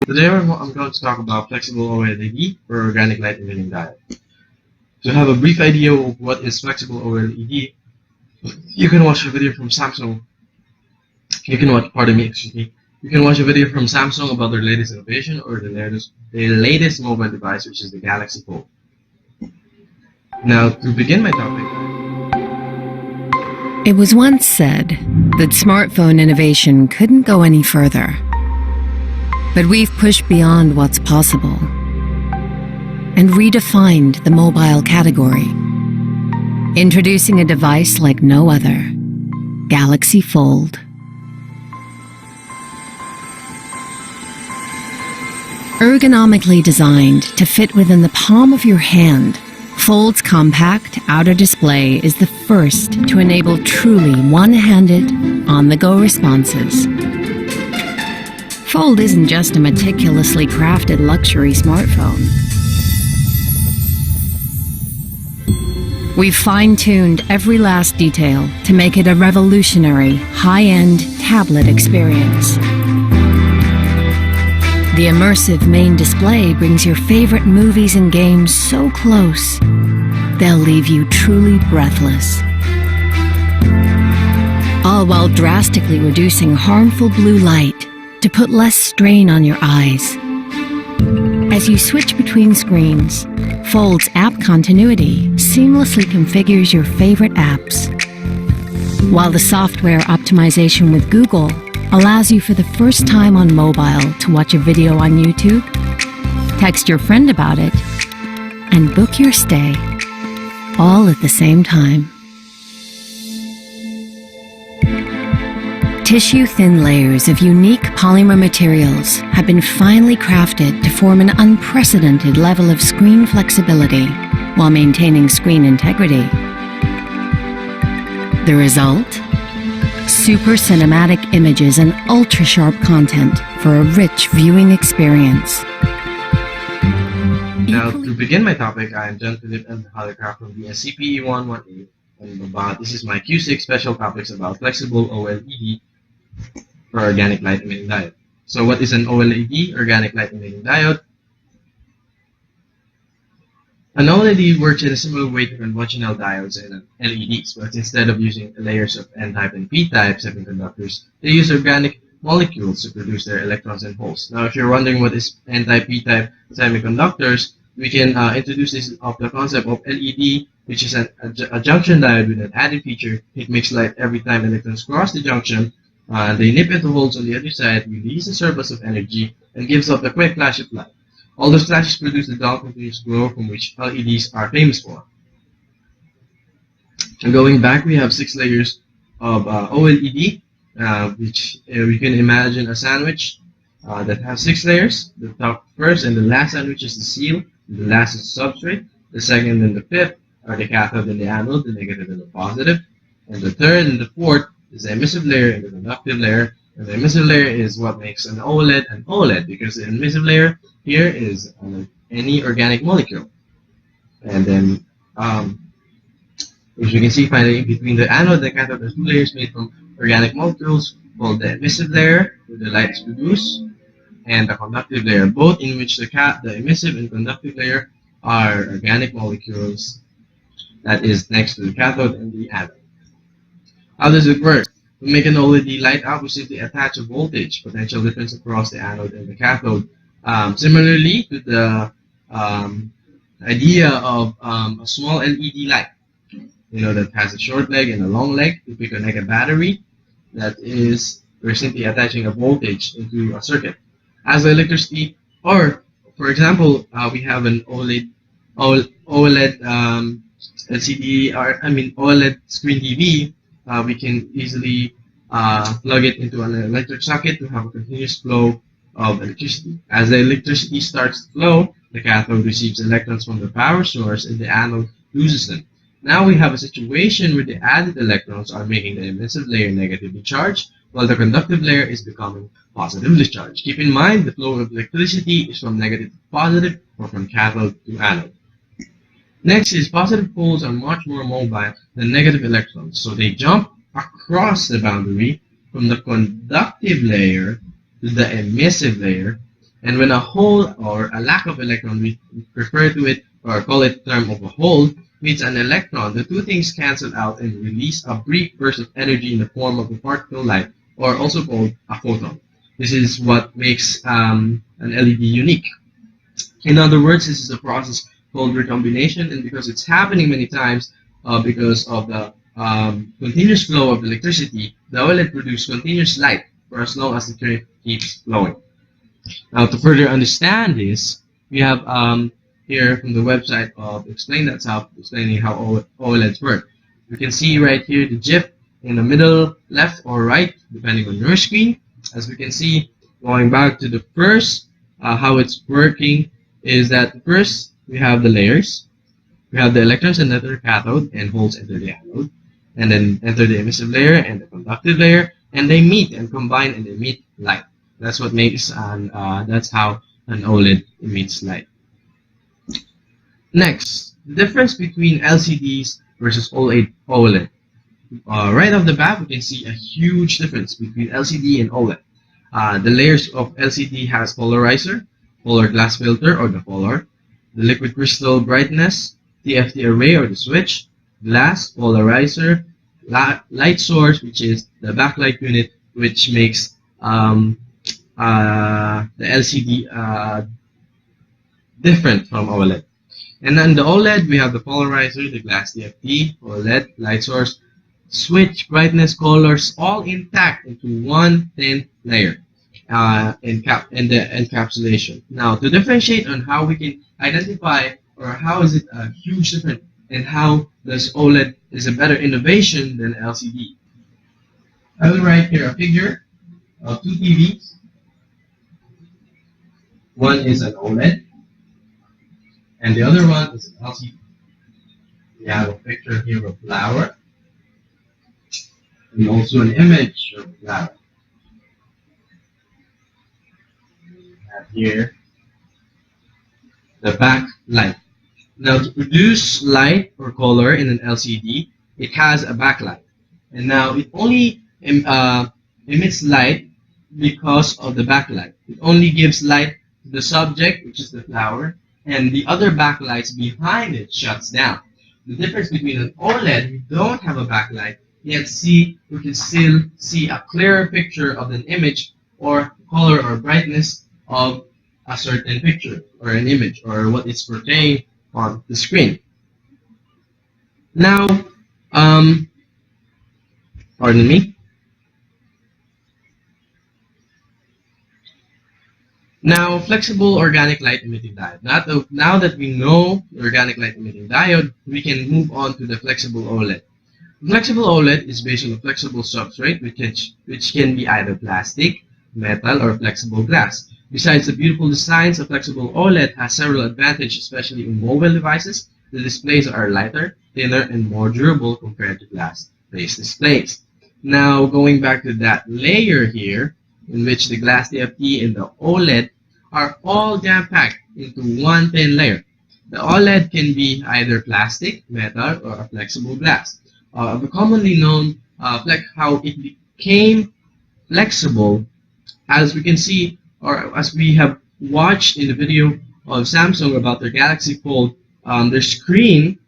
Today I'm going to talk about flexible OLED or organic light emitting diode. To have a brief idea of what is flexible OLED, you can watch a video from Samsung. You can watch a video from Samsung about their latest innovation or the latest mobile device, which is the Galaxy Fold. Now, to begin my topic, it was once said that smartphone innovation couldn't go any further. But we've pushed beyond what's possible and redefined the mobile category, introducing a device like no other, Galaxy Fold. Ergonomically designed to fit within the palm of your hand, Fold's compact outer display is the first to enable truly one-handed, on-the-go responses. Fold isn't just a meticulously crafted luxury smartphone. We've fine-tuned every last detail to make it a revolutionary, high-end tablet experience. The immersive main display brings your favorite movies and games so close, they'll leave you truly breathless. All while drastically reducing harmful blue light to put less strain on your eyes. As you switch between screens, Fold's app continuity seamlessly configures your favorite apps, while the software optimization with Google allows you for the first time on mobile to watch a video on YouTube, text your friend about it, and book your stay, all at the same time. Tissue-thin layers of unique polymer materials have been finely crafted to form an unprecedented level of screen flexibility while maintaining screen integrity. The result? Super cinematic images and ultra-sharp content for a rich viewing experience. Now, to begin my topic, I am John Philip and Dacalcap from the SCPE-118, and this is my Q6 special topics about flexible OLED for organic light emitting diode. So what is an OLED, organic light emitting diode? An OLED works in a similar way to conventional diodes and LEDs, but instead of using layers of N-type and P-type semiconductors, they use organic molecules to produce their electrons and holes. Now, if you're wondering what is N-type, P-type semiconductors, we can introduce this of the concept of LED, which is a junction diode with an added feature. It makes light every time electrons cross the junction. They nip into holes on the other side, release a surplus of energy, and gives off a quick flash of light. All those flashes produce the dull continuous glow from which LEDs are famous for. And going back, we have 6 layers of OLED, which we can imagine a sandwich that has 6 layers. The top first and the last sandwich is the seal, the last is the substrate, the second and the fifth are the cathode and the anode, the negative and the positive, and the third and the fourth is the emissive layer and the conductive layer. And the emissive layer is what makes an OLED, because the emissive layer here is any organic molecule. And then, as you can see, finally, between the anode and the cathode, there's 2 layers made from organic molecules called the emissive layer, where the light is produced, and the conductive layer, both in which the emissive and conductive layer are organic molecules that is next to the cathode and the anode. How does it work? To make an OLED light up, we simply attach a voltage potential difference across the anode and the cathode. Similarly to the idea of a small LED light, that has a short leg and a long leg. If we connect a battery, we're simply attaching a voltage into a circuit. As the electricity, or for example, we have an OLED LCD, OLED screen TV. We can easily plug it into an electric socket to have a continuous flow of electricity. As the electricity starts to flow, the cathode receives electrons from the power source and the anode loses them. Now we have a situation where the added electrons are making the emissive layer negatively charged, while the conductive layer is becoming positively charged. Keep in mind, the flow of electricity is from negative to positive or from cathode to anode. Next is positive poles are much more mobile than negative electrons, so they jump across the boundary from the conductive layer to the emissive layer And when a hole or a lack of electron, we refer to it or call it term of a hole, means an electron. The two things cancel out and release a brief burst of energy in the form of a particle light, or also called a photon. This is what makes an LED unique. In other words, this is a process called recombination, and because it's happening many times, because of the continuous flow of electricity, the OLED produces continuous light for as long as the current keeps flowing. Now, to further understand this, we have here from the website of Explain.South explaining how OLEDs work. You can see right here the GIF in the middle, left or right, depending on your screen. As we can see, going back to the first, how it's working is that first we have the layers. We have the electrons enter the cathode and holes enter the anode, and then enter the emissive layer and the conductive layer, and they meet and combine and emit light. That's what makes that's how an OLED emits light. Next, the difference between LCDs versus OLED. Right off the bat, we can see a huge difference between LCD and OLED. The layers of LCD has polarizer, polar glass filter or the polar, the liquid crystal brightness, TFT array or the switch, glass, polarizer, light source, which is the backlight unit, which makes the LCD different from OLED. And then the OLED, we have the polarizer, the glass TFT, OLED, light source, switch, brightness, colors, all intact into one thin layer in the encapsulation. Now, to differentiate on how we can identify or how is it a huge difference and how this OLED is a better innovation than LCD. I will write here a figure of two TVs. One is an OLED, and the other one is an LCD. We have a picture here of a flower, and also an image of a flower. We have here the backlight. Now, to produce light or color in an LCD, it has a backlight, and now it only emits light because of the backlight. It only gives light to the subject, which is the flower, and the other backlights behind it shuts down. The difference between an OLED, we don't have a backlight, yet we can still see a clearer picture of an image or color or brightness of a certain picture or an image or what it's portraying on the screen. Now, pardon me. Now, flexible organic light emitting diode. Now that we know the organic light emitting diode, we can move on to the flexible OLED. Flexible OLED is based on a flexible substrate which can be either plastic, metal, or flexible glass. Besides the beautiful designs, a flexible OLED has several advantages, especially in mobile devices. The displays are lighter, thinner, and more durable compared to glass-based displays. Now, going back to that layer here, in which the glass TFT and the OLED are all jam-packed into one thin layer. The OLED can be either plastic, metal, or a flexible glass. Commonly known how it became flexible, as we can see, or as we have watched in the video of Samsung about their Galaxy Fold, their screen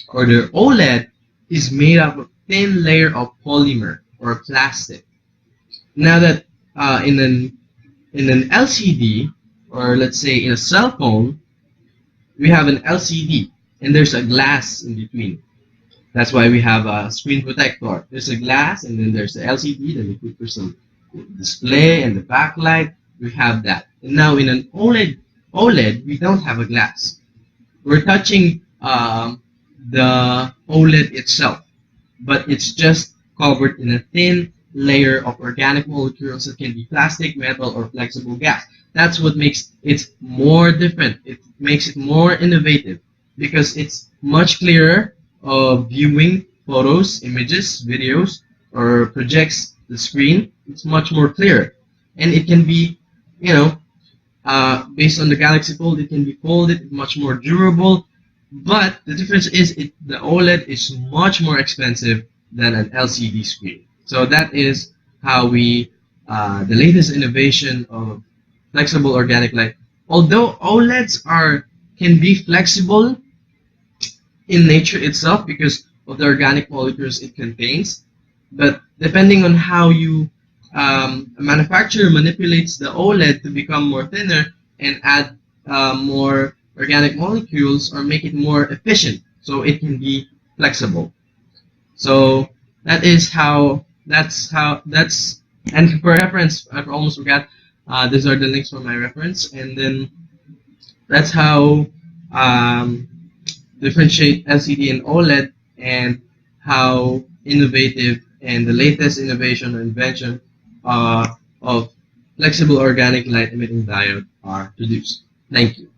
or their OLED is made up of a thin layer of polymer or plastic. Now that in an LCD, or let's say in a cell phone, we have an LCD and there's a glass in between. That's why we have a screen protector. There's a glass and then there's the LCD, the liquid crystal display, and the backlight. We have that. And now in an OLED, we don't have a glass. We're touching the OLED itself, but it's just covered in a thin layer of organic molecules that can be plastic, metal, or flexible gas. That's what makes it more different. It makes it more innovative because it's much clearer of viewing photos, images, videos, or projects the screen. It's much more clear, and it can be, based on the Galaxy Fold, it can be folded, much more durable. But the difference is the OLED is much more expensive than an LCD screen. So that is how the latest innovation of flexible organic light. Although OLEDs can be flexible in nature itself because of the organic molecules it contains, but depending on how you a manufacturer manipulates the OLED to become more thinner and add more organic molecules or make it more efficient so it can be flexible. So that's and for reference, I almost forgot, these are the links for my reference, and then that's how um, differentiate LCD and OLED, and how innovative and the latest innovation or invention of flexible organic light emitting diode are produced. Thank you.